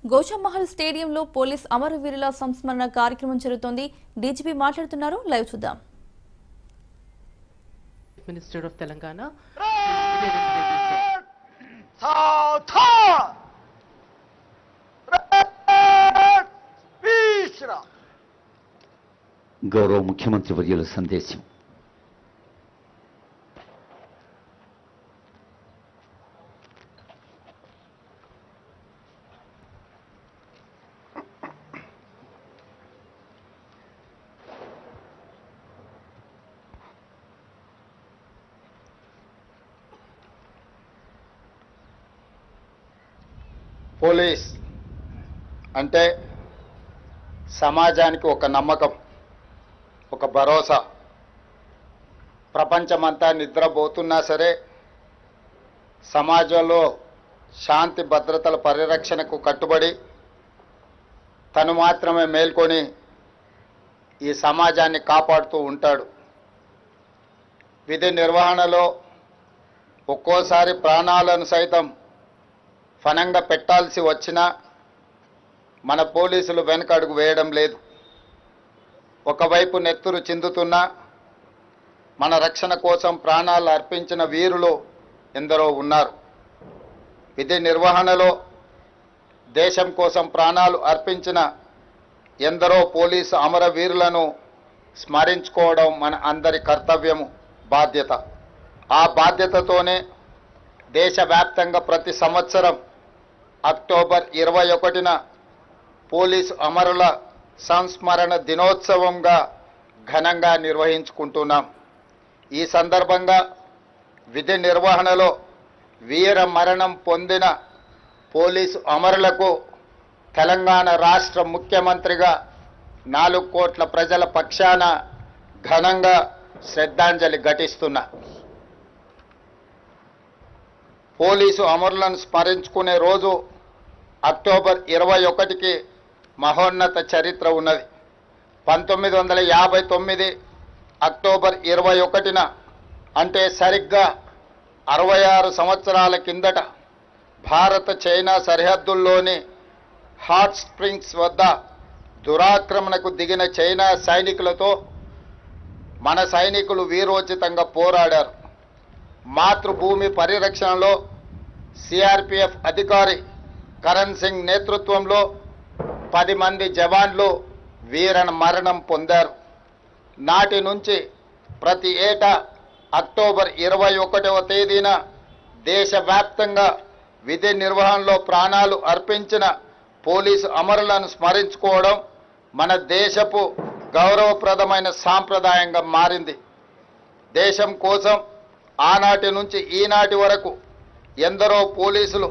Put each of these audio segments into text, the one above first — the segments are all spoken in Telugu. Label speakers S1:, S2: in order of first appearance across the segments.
S1: గోషామహల్ స్టేడియంలో పోలీస్ అమరవీరుల సంస్మరణ కార్యక్రమం జరుగుతోంది. డీజీపీ మాట్లాడుతున్నారు. లైవ్ చూద్దాం.
S2: మినిస్టర్ ఆఫ్ తెలంగాణ
S3: గౌరవ ముఖ్యమంత్రి వర్యుల సందేశం.
S4: పోలీస్ అంటే సమాజానికి ఒక నమ్మకం, ఒక భరోసా. ప్రపంచమంతా నిద్రపోతున్నా సరే సమాజంలో శాంతి భద్రతల పరిరక్షణకు కట్టుబడి తను మాత్రమే మేల్కొని ఈ సమాజాన్ని కాపాడుతూ ఉంటాడు. విధి నిర్వహణలో ఒక్కోసారి ప్రాణాలను సైతం ఫనంగా పెట్టాల్సి వచ్చినా మన పోలీసులు వెనకడుగు వేయడం లేదు. ఒకవైపు నెత్తురు చిందుతున్నా మన రక్షణ కోసం ప్రాణాలు అర్పించిన వీరులు ఎందరో ఉన్నారు. విధి నిర్వహణలో దేశం కోసం ప్రాణాలు అర్పించిన ఎందరో పోలీసు అమరవీరులను స్మరించుకోవడం మన అందరి కర్తవ్యము, బాధ్యత. ఆ బాధ్యతతోనే దేశవ్యాప్తంగా ప్రతి సంవత్సరం అక్టోబర్ 21న పోలీసు అమరుల సంస్మరణ దినోత్సవంగా ఘనంగా నిర్వహించుకుంటున్నాం. ఈ సందర్భంగా విధి నిర్వహణలో వీర మరణం పొందిన పోలీసు అమరులకు తెలంగాణ రాష్ట్ర ముఖ్యమంత్రిగా 4 కోట్ల ప్రజల పక్షాన ఘనంగా శ్రద్ధాంజలి ఘటిస్తున్నా. పోలీసు అమరులను స్మరించుకునే రోజు అక్టోబర్ 21కి మహోన్నత చరిత్ర ఉన్నది. 1959 అక్టోబర్ 21న అంటే సరిగ్గా 66 సంవత్సరాల కిందట భారత చైనా సరిహద్దుల్లోని హాట్ స్ప్రింగ్స్ వద్ద దురాక్రమణకు దిగిన చైనా సైనికులతో మన సైనికులు వీరోచితంగా పోరాడారు. మాతృభూమి పరిరక్షణలో సిఆర్పిఎఫ్ అధికారి కరణ్ సింగ్ నేతృత్వంలో 10 మంది జవాన్లు వీర మరణం పొందారు. నాటి నుంచి ప్రతి ఏటా అక్టోబర్ 21వ తేదీన దేశవ్యాప్తంగా విధి నిర్వహణలో ప్రాణాలు అర్పించిన పోలీసు అమరులను స్మరించుకోవడం మన దేశపు గౌరవప్రదమైన సాంప్రదాయంగా మారింది. దేశం కోసం ఆనాటి నుంచి ఈనాటి వరకు ఎందరో పోలీసులు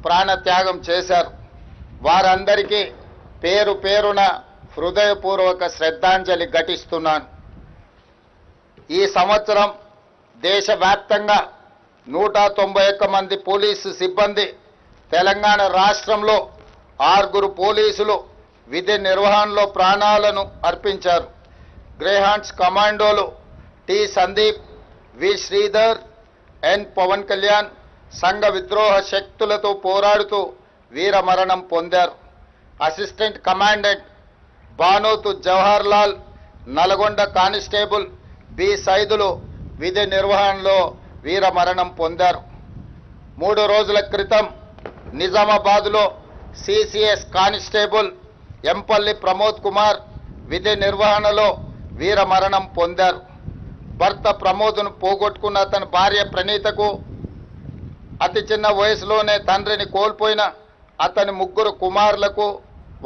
S4: ప్రాణత్యాగం చేశారు. వారందరికీ పేరు పేరున హృదయపూర్వక శ్రద్ధాంజలి ఘటిస్తున్నాను. ఈ సంవత్సరం దేశవ్యాప్తంగా 191 మంది పోలీసు సిబ్బంది, తెలంగాణ రాష్ట్రంలో 6 పోలీసులు విధి నిర్వహణలో ప్రాణాలను అర్పించారు. గ్రేహాండ్స్ కమాండోలు T Sandeep, V Sridhar, N Pawan Kalyan సంఘ విద్రోహ శక్తులతో పోరాడుతూ వీర మరణం పొందారు. Assistant commandant Banothu Jawahar Lal, Nalgonda constable B Saidulu విధి నిర్వహణలో వీర మరణం పొందారు. 3 రోజుల క్రితం నిజామాబాద్లో సిసిఎస్ కానిస్టేబుల్ ఎంపల్లి ప్రమోద్ కుమార్ విధి నిర్వహణలో వీర మరణం పొందారు. భర్త ప్రమోద్ను పోగొట్టుకున్న తన భార్య ప్రణీతకు, అతి చిన్న వయసులోనే తండ్రిని కోల్పోయిన అతని 3 కుమారులకు,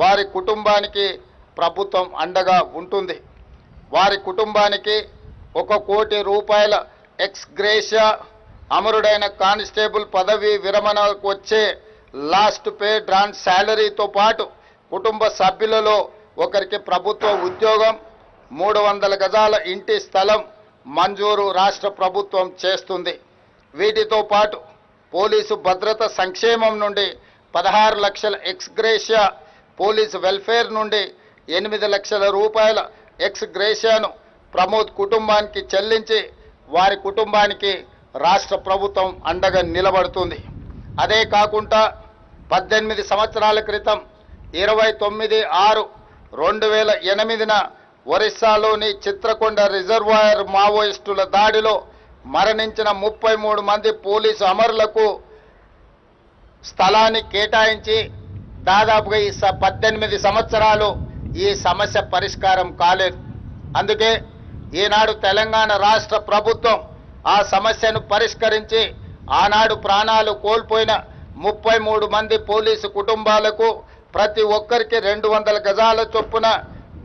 S4: వారి కుటుంబానికి ప్రభుత్వం అండగా ఉంటుంది. వారి కుటుంబానికి 1 కోటి రూపాయల ఎక్స్ గ్రేషియా, అమరుడైన కానిస్టేబుల్ పదవి విరమణకు వచ్చే లాస్ట్ పే డ్రాన్ శాలరీతో పాటు కుటుంబ సభ్యులలో ఒకరికి ప్రభుత్వ ఉద్యోగం, 300 గజాల ఇంటి స్థలం మంజూరు రాష్ట్ర ప్రభుత్వం చేస్తుంది. వీటితో పాటు పోలీసు భద్రత సంక్షేమం నుండి 16 లక్షల ఎక్స్ గ్రేషియా, పోలీసు వెల్ఫేర్ నుండి 8 లక్షల రూపాయల ఎక్స్ గ్రేషియాను ప్రమోద్ కుటుంబానికి చెల్లించి వారి కుటుంబానికి రాష్ట్ర ప్రభుత్వం అండగా నిలబడుతుంది. అదే కాకుండా 18 సంవత్సరాల క్రితం 29/6/2008న ఒరిస్సాలోని చిత్రకొండ రిజర్వాయర్ మావోయిస్టుల దాడిలో మరణించిన 33 మంది పోలీసు అమరులకు స్థలాన్ని కేటాయించి దాదాపుగా ఈ 18 సంవత్సరాలు ఈ సమస్య పరిష్కారం కాలేదు. అందుకే ఈనాడు తెలంగాణ రాష్ట్ర ప్రభుత్వం ఆ సమస్యను పరిష్కరించి ఆనాడు ప్రాణాలు కోల్పోయిన 33 మంది పోలీసు కుటుంబాలకు ప్రతి ఒక్కరికి 200 గజాల చొప్పున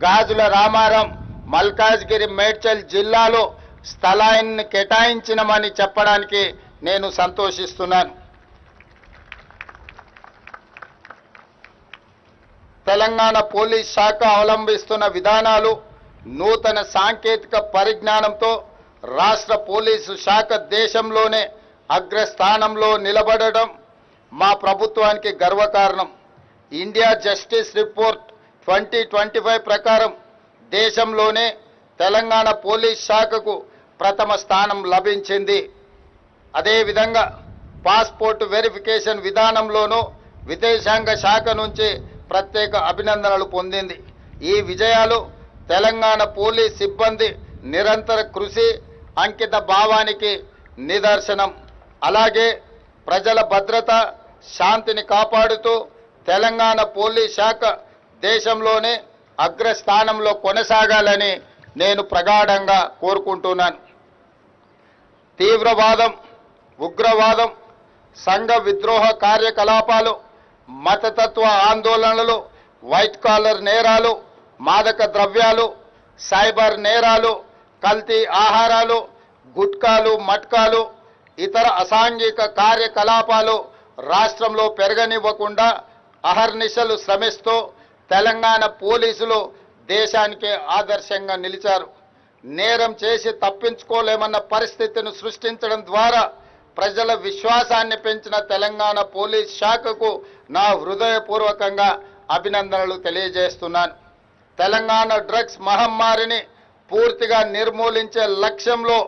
S4: గాజుల రామారం, మల్కాజ్గిరి, మేడ్చల్ జిల్లాలో స్థలాన్ని కేటాయించినమని చెప్పడానికి నేను సంతోషిస్తున్నాను. తెలంగాణ పోలీస్ శాఖ అవలంబిస్తున్న విధానాలు, నూతన సాంకేతిక పరిజ్ఞానంతో రాష్ట్ర పోలీసు శాఖ దేశంలోనే అగ్రస్థానంలో నిలబడడం మా ప్రభుత్వానికి గర్వకారణం. ఇండియా జస్టిస్ రిపోర్ట్ 2025 ప్రకారం దేశంలోనే తెలంగాణ పోలీస్ శాఖకు ప్రథమ స్థానం లభించింది. అదేవిధంగా పాస్పోర్ట్ వెరిఫికేషన్ విధానంలోనూ విదేశాంగ శాఖ నుంచి ప్రత్యేక అభినందనలు పొందింది. ఈ విజయాలు తెలంగాణ పోలీస్ సిబ్బంది నిరంతర కృషి, అంకిత భావానికి నిదర్శనం. అలాగే ప్రజల భద్రత, శాంతిని కాపాడుతూ తెలంగాణ పోలీస్ శాఖ దేశంలోనే అగ్రస్థానంలో కొనసాగాలని నేను ప్రగాఢంగా కోరుకుంటున్నాను. తీవ్రవాదం, ఉగ్రవాదం, సంఘ విద్రోహ కార్యకలాపాలు, మతతత్వ ఆందోళనలు, వైట్ కాలర్ నేరాలు, మాదక ద్రవ్యాలు, సైబర్ నేరాలు, కల్తీ ఆహారాలు, గుట్కాలు, మట్కాలు, ఇతర అసాంఘిక కార్యకలాపాలు రాష్ట్రంలో పెరగనివ్వకుండా అహర్నిశలు శ్రమిస్తూ తెలంగాణ పోలీసులు దేశానికే ఆదర్శంగా నిలిచారు. నేరం చేసి తప్పించుకోలేమన్న పరిస్థితిని సృష్టించడం ద్వారా ప్రజల విశ్వాసాన్ని పెంచిన తెలంగాణ పోలీస్ శాఖకు నా హృదయపూర్వకంగా అభినందనలు తెలియజేస్తున్నాను. తెలంగాణ డ్రగ్స్ మహమ్మారిని పూర్తిగా నిర్మూలించే లక్ష్యంలో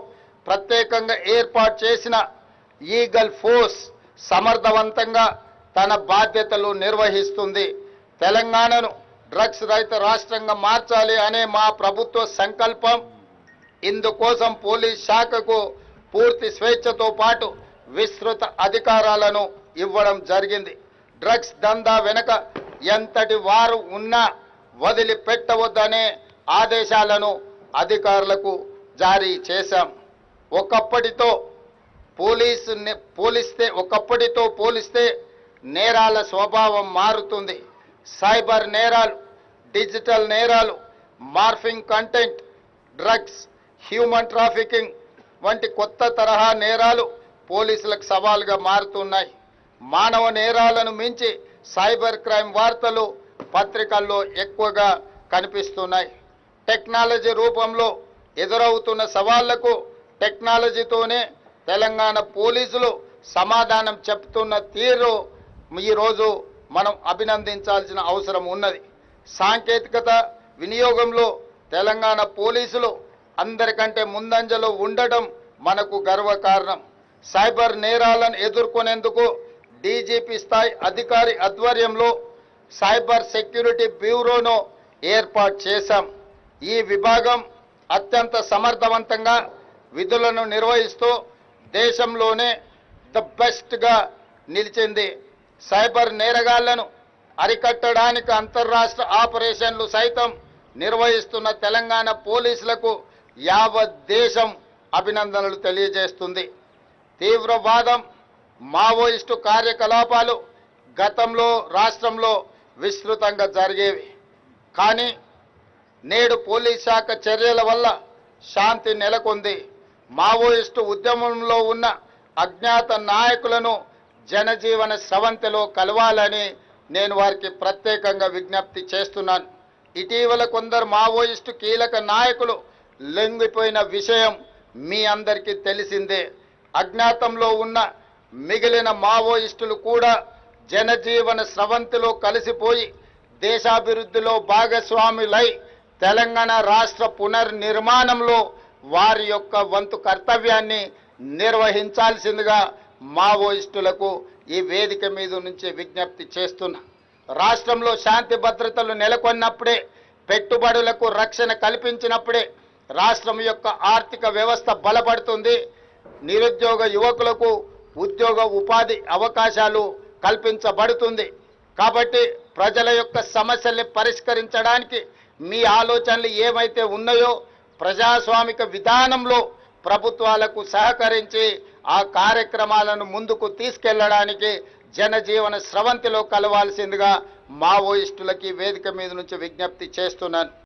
S4: ప్రత్యేకంగా ఏర్పాటు చేసిన ఈగల్ ఫోర్స్ సమర్థవంతంగా తన బాధ్యతలు నిర్వహిస్తుంది. తెలంగాణను డ్రగ్స్ రహిత రాష్ట్రంగా మార్చాలి అనే మా ప్రభుత్వ సంకల్పం. ఇందుకోసం పోలీస్ శాఖకు పూర్తి స్వేచ్ఛతో పాటు విస్తృత అధికారాలను ఇవ్వడం జరిగింది. డ్రగ్స్ దందా వెనుక ఎంతటి వారు ఉన్నా వదిలిపెట్టవద్దనే ఆదేశాలను అధికారులకు జారీ చేశాం. ఒకప్పటితో పోలిస్తే నేరాల స్వభావం మారుతుంది. సైబర్ నేరాలు, డిజిటల్ నేరాలు, morphing content, drugs, human trafficking వంటి కొత్త తరహా నేరాలు పోలీసులకు సవాలుగా మారుతున్నాయి. మానవ నేరాలను మించి సైబర్ క్రైమ్ వార్తలు పత్రికల్లో ఎక్కువగా కనిపిస్తున్నాయి. టెక్నాలజీ రూపంలో ఎదురవుతున్న సవాళ్లకు టెక్నాలజీతోనే తెలంగాణ పోలీసులు సమాధానం చెప్తున్న తీరు ఈరోజు మనం అభినందించాల్సిన అవసరం ఉన్నది. సాంకేతికత వినియోగంలో తెలంగాణ పోలీసులు అందరికంటే ముందంజలో ఉండడం మనకు గర్వకారణం. సైబర్ నేరాలను ఎదుర్కొనేందుకు డీజీపీ స్థాయి అధికారి ఆధ్వర్యంలో సైబర్ సెక్యూరిటీ బ్యూరోను ఏర్పాటు చేశాం. ఈ విభాగం అత్యంత సమర్థవంతంగా విధులను నిర్వహిస్తూ దేశంలోనే ద బెస్ట్గా నిలిచింది. సైబర్ నేరగాళ్లను అరికట్టడానికి అంతర్రాష్ట్ర ఆపరేషన్లు సైతం నిర్వహిస్తున్న తెలంగాణ పోలీసులకు యావత్ దేశం అభినందనలు తెలియజేస్తుంది. తీవ్రవాదం, మావోయిస్టు కార్యకలాపాలు గతంలో రాష్ట్రంలో విస్తృతంగా జరిగేవి. కానీ నేడు పోలీస్ శాఖ చర్యల వల్ల శాంతి నెలకొంది. మావోయిస్టు ఉద్యమంలో ఉన్న అజ్ఞాత నాయకులను జనజీవన స్రవంతిలో కలవాలని నేను వారికి ప్రత్యేకంగా విజ్ఞప్తి చేస్తున్నాను. ఇటీవల కొందరు మావోయిస్టు కీలక నాయకులు లొంగిపోయిన విషయం మీ అందరికీ తెలిసిందే. అజ్ఞాతంలో ఉన్న మిగిలిన మావోయిస్టులు కూడా జనజీవన స్రవంతిలో కలిసిపోయి దేశాభివృద్ధిలో భాగస్వాములై తెలంగాణ రాష్ట్ర పునర్నిర్మాణంలో వారి యొక్క వంతు కర్తవ్యాన్ని నిర్వహించాల్సిందిగా మావోయిస్టులకు ఈ వేదిక మీద నుంచి విజ్ఞప్తి చేస్తున్నా. రాష్ట్రంలో శాంతి భద్రతలు నెలకొన్నప్పుడే, పెట్టుబడులకు రక్షణ కల్పించినప్పుడే రాష్ట్రం యొక్క ఆర్థిక వ్యవస్థ బలపడుతుంది. నిరుద్యోగ యువకులకు ఉద్యోగ ఉపాధి అవకాశాలు కల్పించబడుతుంది. కాబట్టి ప్రజల యొక్క సమస్యల్ని పరిష్కరించడానికి మీ ఆలోచనలు ఏమైతే ఉన్నాయో ప్రజాస్వామిక విధానంలో ప్రభుత్వాలకు సహకరించి ఆ కార్యక్రమాలను ముందుకు తీసుకెళ్లడానికి జనజీవన స్రవంతిలో కలవాల్సిందిగా మావోయిస్టులకి వేదిక మీద నుంచి విజ్ఞప్తి చేస్తున్నాను.